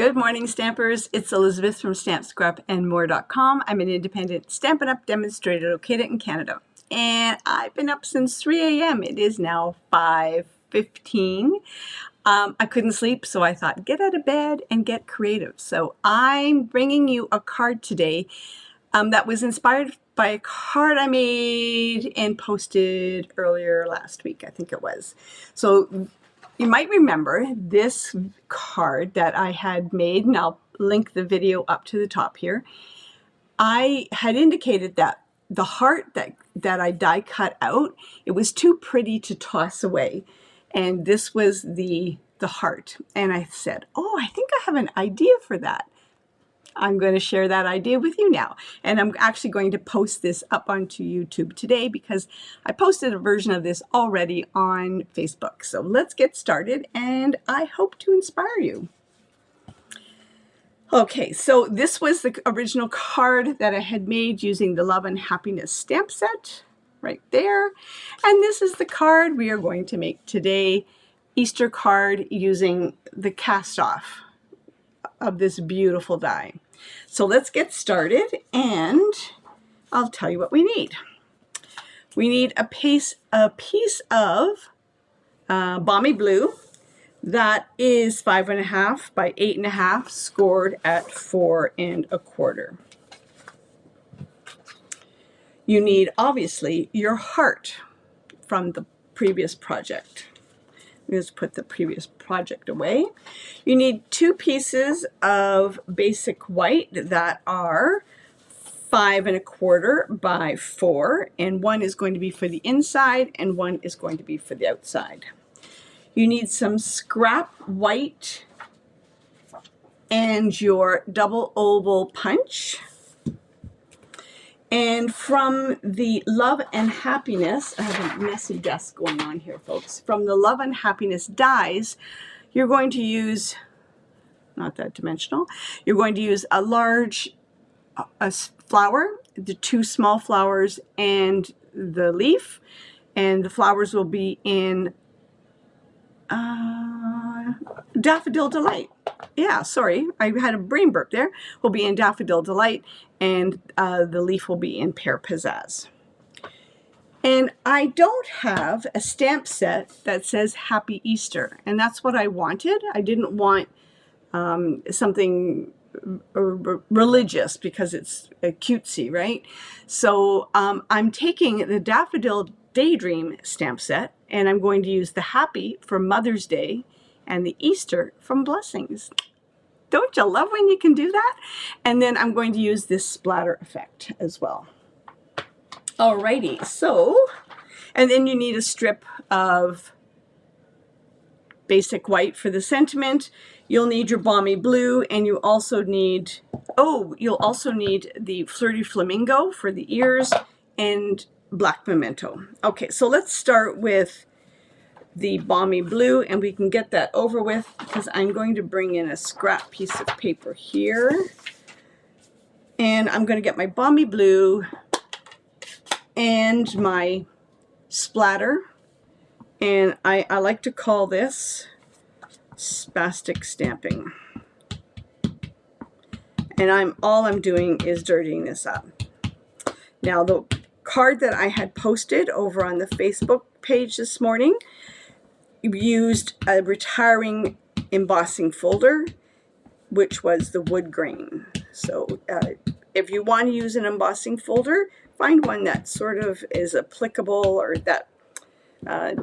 Good morning, Stampers. It's Elizabeth from StampScrapAndMore.com. I'm an independent Stampin' Up! Demonstrator located in Canada. And I've been up since 3 a.m. It is now 5:15. I couldn't sleep, so I thought, get out of bed and get creative. So I'm bringing you a card today that was inspired by a card I made and posted earlier last week, I think it was. So you might remember this card that I had made, and I'll link the video up to the top here. I had indicated that the heart that I die cut out, it was too pretty to toss away. And this was the heart. And I said, oh, I think I have an idea for that. I'm going to share that idea with you now. And I'm actually going to post this up onto YouTube today because I posted a version of this already on Facebook. So let's get started, and I hope to inspire you. Okay, so this was the original card that I had made using the Love and Happiness stamp set right there. And this is the card we are going to make today, Easter card, using the cast off of this beautiful die. So let's get started, and I'll tell you what we need. We need a piece of Balmy Blue that is 5.5 by 8.5, scored at 4 1/4. You need, obviously, your heart from the previous project. Let's put the previous project away. You need 2 pieces of basic white that are 5 1/4 by 4, and one is going to be for the inside and one is going to be for the outside. You need some scrap white and your double oval punch. And from the Love and Happiness, I have a messy desk going on here, folks. From the Love and Happiness dies, you're going to use, not that dimensional, you're going to use a large flower, the 2 small flowers, and the leaf. And the flowers will be in Daffodil Delight. Yeah, sorry, I had a brain burp there. Will be in Daffodil Delight, and the leaf will be in Pear Pizzazz. And I don't have a stamp set that says Happy Easter, and that's what I wanted. I didn't want something religious because it's cutesy, right? So I'm taking the Daffodil Daydream stamp set, and I'm going to use the Happy for Mother's Day and the Easter from Blessings. Don't you love when you can do that? And then I'm going to use this splatter effect as well. Alrighty, so, and then you need a strip of basic white for the sentiment. You'll need your Balmy Blue, and you also need, you'll also need the Flirty Flamingo for the ears and Black Memento. Okay, so let's start with the Balmy Blue, and we can get that over with because I'm going to bring in a scrap piece of paper here, and I'm going to get my Balmy Blue and my splatter, and I like to call this spastic stamping, and all I'm doing is dirtying this up. Now, the card that I had posted over on the Facebook page this morning used a retiring embossing folder, which was the wood grain. So if you want to use an embossing folder, find one that sort of is applicable, or that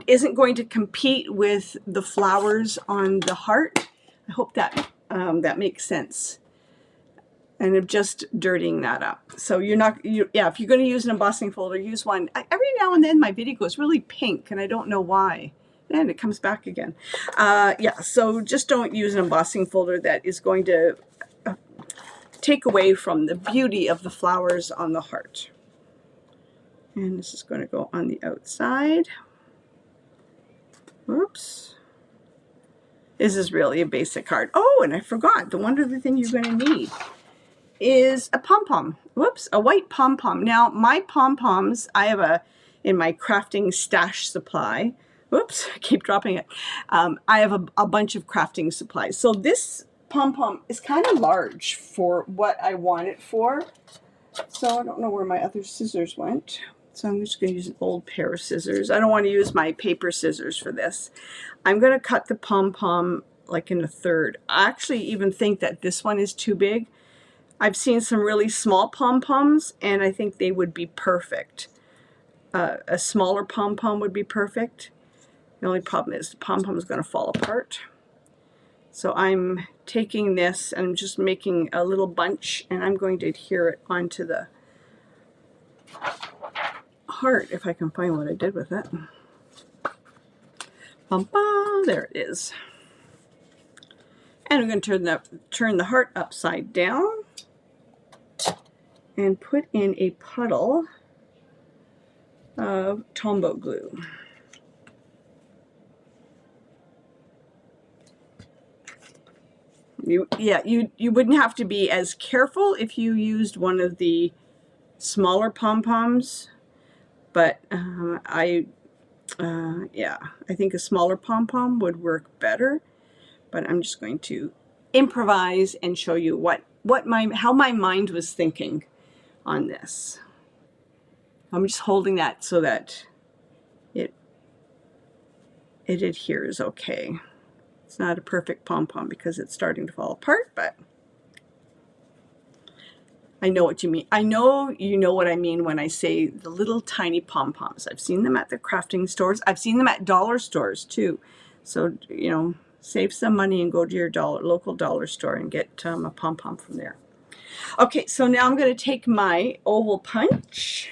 isn't going to compete with the flowers on the heart. I hope that that makes sense. And I'm just dirtying that up. So you're not, yeah, if you're going to use an embossing folder, use one. Every now and then my video goes really pink, and I don't know why. And it comes back again. Yeah, so just don't use an embossing folder that is going to take away from the beauty of the flowers on the heart. And this is going to go on the outside. Whoops. This is really a basic card. Oh, and I forgot, the one other thing you're going to need is a pom-pom. Whoops, a white pom-pom. Now, my pom-poms, I have in my crafting stash supply. Whoops, I keep dropping it. I have a bunch of crafting supplies. So this pom-pom is kind of large for what I want it for. So I don't know where my other scissors went. So I'm just going to use an old pair of scissors. I don't want to use my paper scissors for this. I'm going to cut the pom-pom like in a third. I actually even think that this one is too big. I've seen some really small pom-poms, and I think they would be perfect. A smaller pom-pom would be perfect. The only problem is the pom-pom is going to fall apart. So I'm taking this and I'm just making a little bunch, and I'm going to adhere it onto the heart, if I can find what I did with it. There it is. And I'm going to turn the heart upside down and put in a puddle of Tombow glue. You wouldn't have to be as careful if you used one of the smaller pom-poms, but yeah, I think a smaller pom-pom would work better. But I'm just going to improvise and show you how my mind was thinking on this. I'm just holding that so that it adheres okay. It's not a perfect pom-pom because it's starting to fall apart, but I know what you mean. I know you know what I mean when I say the little tiny pom-poms. I've seen them at the crafting stores. I've seen them at dollar stores too. So, you know, save some money and go to your local dollar store and get a pom-pom from there. Okay, so now I'm going to take my oval punch.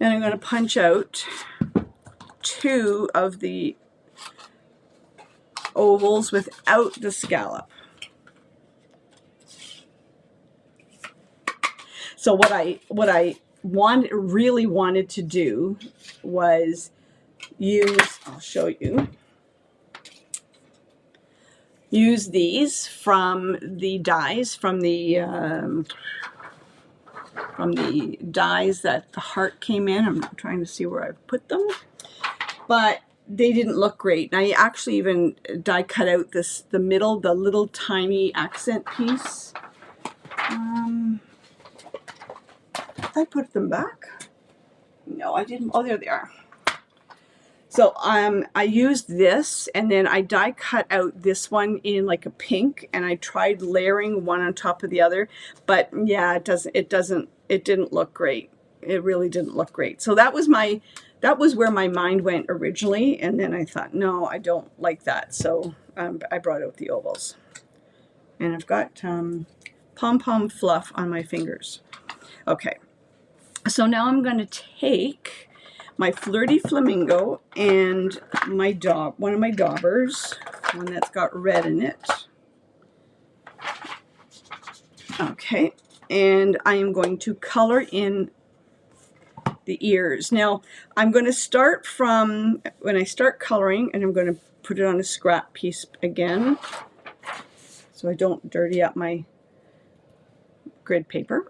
And I'm going to punch out 2 of the ovals without the scallop. So what I really wanted to do was use, I'll show you, use these from the dies, from the dies that the heart came in. I'm trying to see where I put them, but they didn't look great. And I actually even die cut out the middle, the little tiny accent piece. I put them back. No, I didn't. Oh, there they are. So I used this, and then I die cut out this one in like a pink, and I tried layering one on top of the other, but yeah, it didn't look great. It really didn't look great. So that was where my mind went originally, and then I thought, no, I don't like that. So I brought out the ovals, and I've got pom-pom fluff on my fingers. Okay, so now I'm going to take my Flirty Flamingo and one of my daubers, one that's got red in it. Okay, and I am going to color in the ears. Now, I'm going to start from when I start coloring, and I'm going to put it on a scrap piece again, so I don't dirty up my grid paper.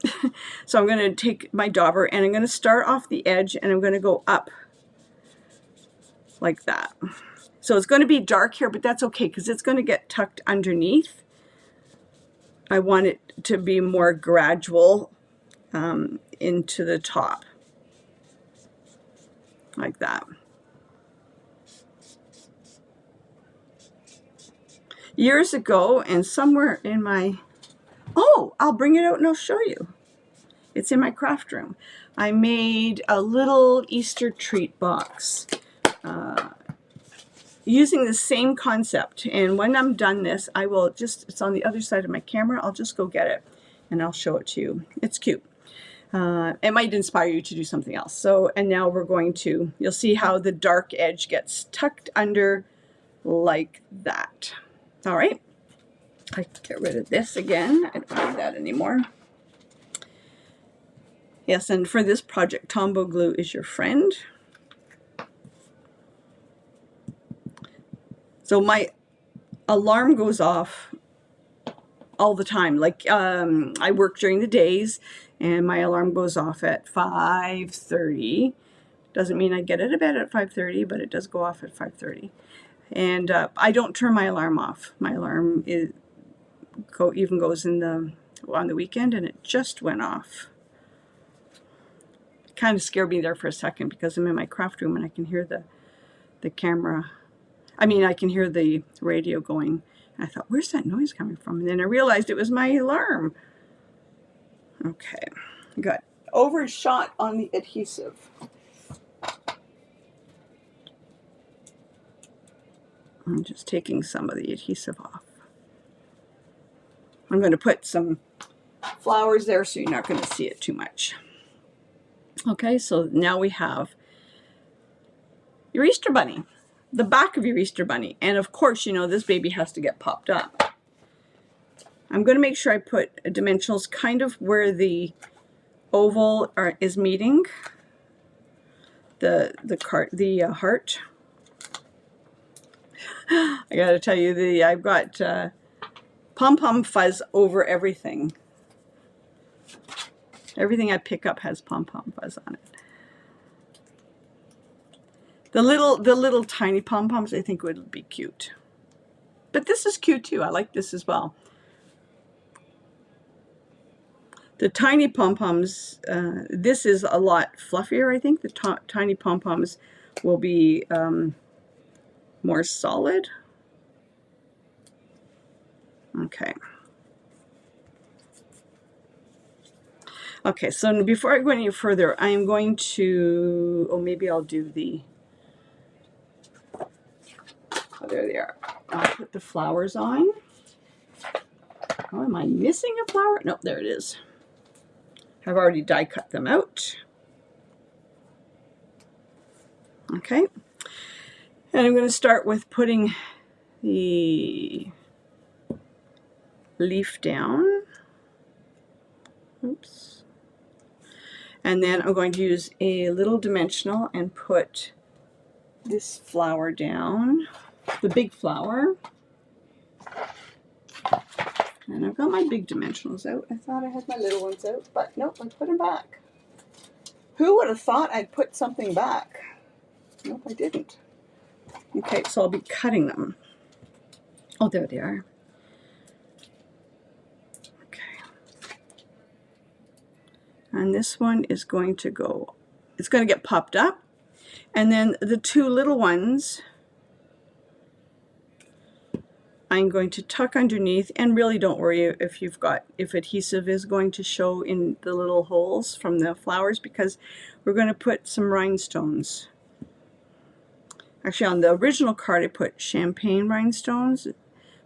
So I'm going to take my dauber, and I'm going to start off the edge, and I'm going to go up like that. So it's going to be dark here, but that's okay because it's going to get tucked underneath. I want it to be more gradual into the top, like that. Years ago, and somewhere in my, I'll bring it out and I'll show you. It's in my craft room. I made a little Easter treat box using the same concept. And when I'm done this, I will it's on the other side of my camera. I'll just go get it and I'll show it to you. It's cute. It might inspire you to do something else. So, and now we're going to, you'll see how the dark edge gets tucked under like that. All right. I can get rid of this again. I don't need that anymore. Yes, and for this project, Tombow glue is your friend. So my alarm goes off all the time. Like I work during the days, and my alarm goes off at 5:30 Doesn't mean I get out of bed at 5:30, but it does go off at 5:30. And I don't turn my alarm off. My alarm even goes on the weekend, and it just went off. It kind of scared me there for a second because I'm in my craft room and I can hear the camera. I mean, I can hear the radio going. And I thought, where's that noise coming from? And then I realized it was my alarm. Okay, got overshot on the adhesive. I'm just taking some of the adhesive off. I'm going to put some flowers there so you're not going to see it too much. Okay, so now we have your Easter bunny, the back of your Easter bunny. And of course, you know, this baby has to get popped up. I'm going to make sure I put dimensionals kind of where the oval is meeting the heart. I got to tell you, I've got pom-pom fuzz over everything. Everything I pick up has pom-pom fuzz on it. The little tiny pom-poms I think would be cute. But this is cute too. I like this as well. The tiny pom-poms, this is a lot fluffier, I think. The tiny pom-poms will be more solid. Okay. Okay, so before I go any further, I am going to, maybe I'll do there they are. I'll put the flowers on. Oh, am I missing a flower? Nope, there it is. I've already die cut them out. Okay. And I'm going to start with putting the leaf down. Oops. And then I'm going to use a little dimensional and put this flower down, the big flower. And I've got my big dimensionals out. I thought I had my little ones out, but nope, I put them back. Who would have thought I'd put something back? Nope, I didn't. Okay, so I'll be cutting them. Oh, there they are. Okay. And this one is going to go, it's going to get popped up. And then the two little ones, I'm going to tuck underneath, and really don't worry if adhesive is going to show in the little holes from the flowers, because we're going to put some rhinestones. Actually, on the original card I put champagne rhinestones,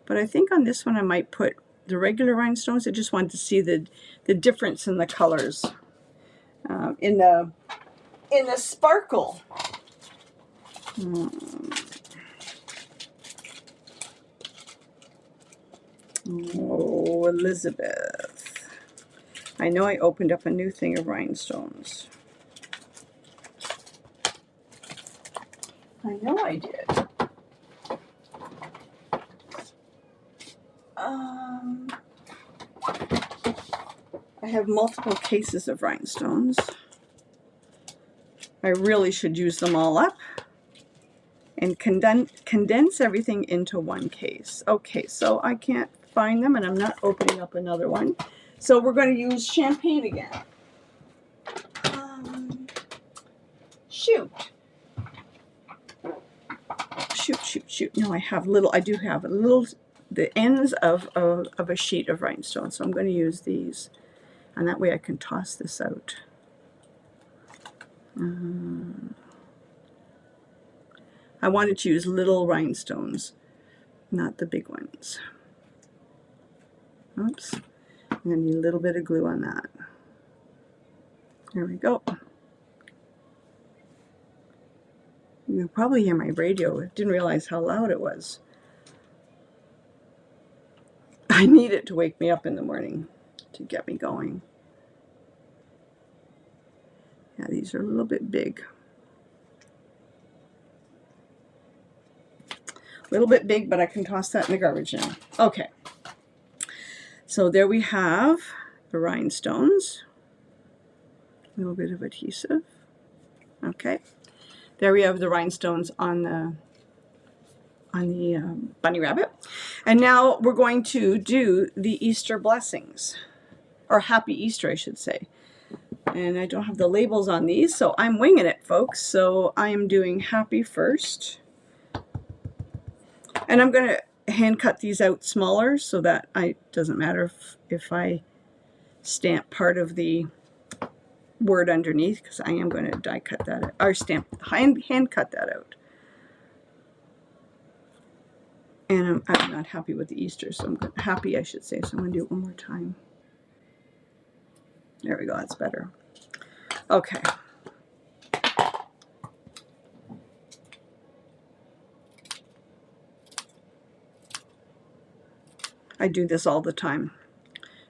but I think on this one I might put the regular rhinestones. I just wanted to see the difference in the colors in the sparkle. Oh, Elizabeth. I know I opened up a new thing of rhinestones. I know I did. I have multiple cases of rhinestones. I really should use them all up and condense everything into one case. Okay, so I can't find them, and I'm not opening up another one. So we're going to use champagne again. Shoot. No, I do have the ends of a sheet of rhinestones, so I'm going to use these, and that way I can toss this out. I wanted to use little rhinestones, not the big ones. Oops. I'm going to need a little bit of glue on that. There we go. You can probably hear my radio. I didn't realize how loud it was. I need it to wake me up in the morning to get me going. Yeah, these are a little bit big. A little bit big, but I can toss that in the garbage now. Okay. So there we have the rhinestones. A little bit of adhesive. Okay, there we have the rhinestones on the bunny rabbit. And now we're going to do the Easter blessings, or Happy Easter, I should say. And I don't have the labels on these, so I'm winging it, folks. So I am doing happy first. And I'm going to hand cut these out smaller so that it doesn't matter if I stamp part of the word underneath, because I am going to die cut that out, or hand cut that out. And I'm not happy with the Easter, so happy, I should say. So I'm going to do it one more time. There we go, that's better. Okay. I do this all the time.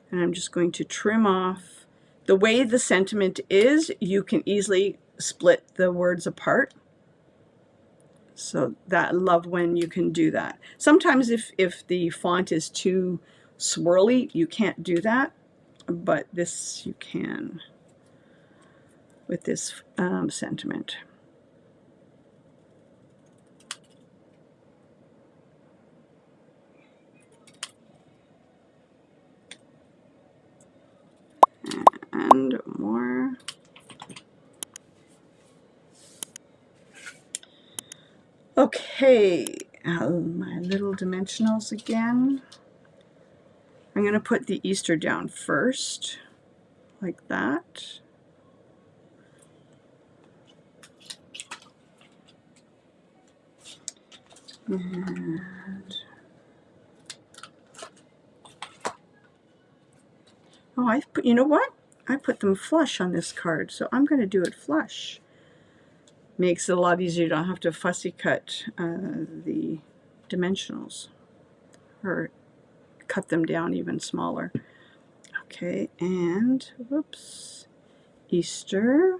And I'm just going to trim off. The way the sentiment is, you can easily split the words apart. So that, I love when you can do that. Sometimes if the font is too swirly, you can't do that. But this you can with this sentiment. And more. Okay, my little dimensionals again. I'm going to put the Easter down first, like that. And oh, you know what? I put them flush on this card, so I'm going to do it flush. Makes it a lot easier. You don't have to fussy cut the dimensionals, or cut them down even smaller. Okay, and whoops, Easter.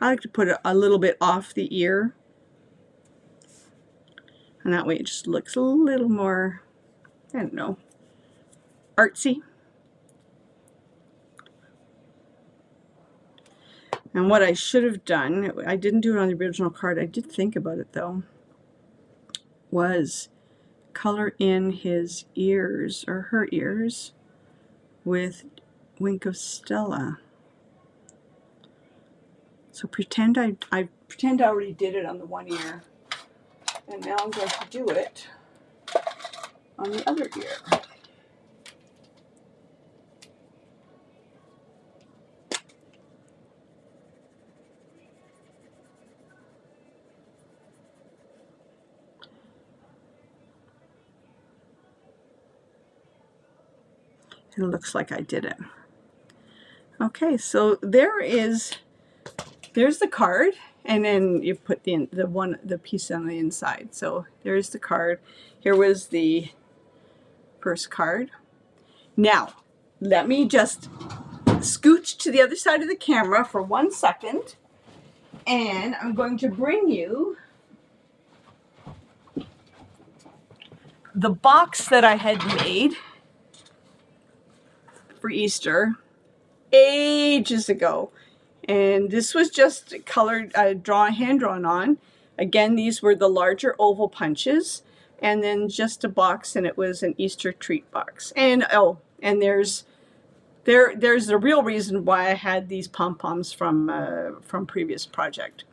I like to put it a little bit off the ear, and that way it just looks a little more, I don't know, artsy. And what I should have done, I didn't do it on the original card, I did think about it though, was color in his ears, or her ears, with Wink of Stella. So pretend I pretend I already did it on the one ear, and now I'm going to do it on the other ear. It looks like I did it. Okay, so there's the card, and then you put the piece on the inside. So there's the card. Here was the first card. Now, let me just scooch to the other side of the camera for 1 second, and I'm going to bring you the box that I had made for Easter ages ago. And this was just colored, hand drawn on. Again, these were the larger oval punches, and then just a box, and it was an Easter treat box. And oh, and there's the real reason why I had these pom-poms from previous project.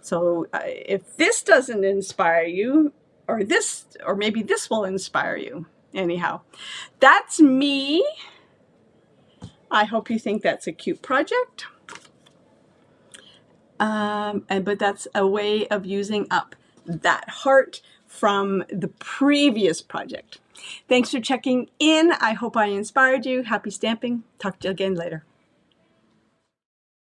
So if this doesn't inspire you, or maybe this will inspire you. Anyhow, that's me. I hope you think that's a cute project. But that's a way of using up that heart from the previous project. Thanks for checking in. I hope I inspired you. Happy stamping. Talk to you again later.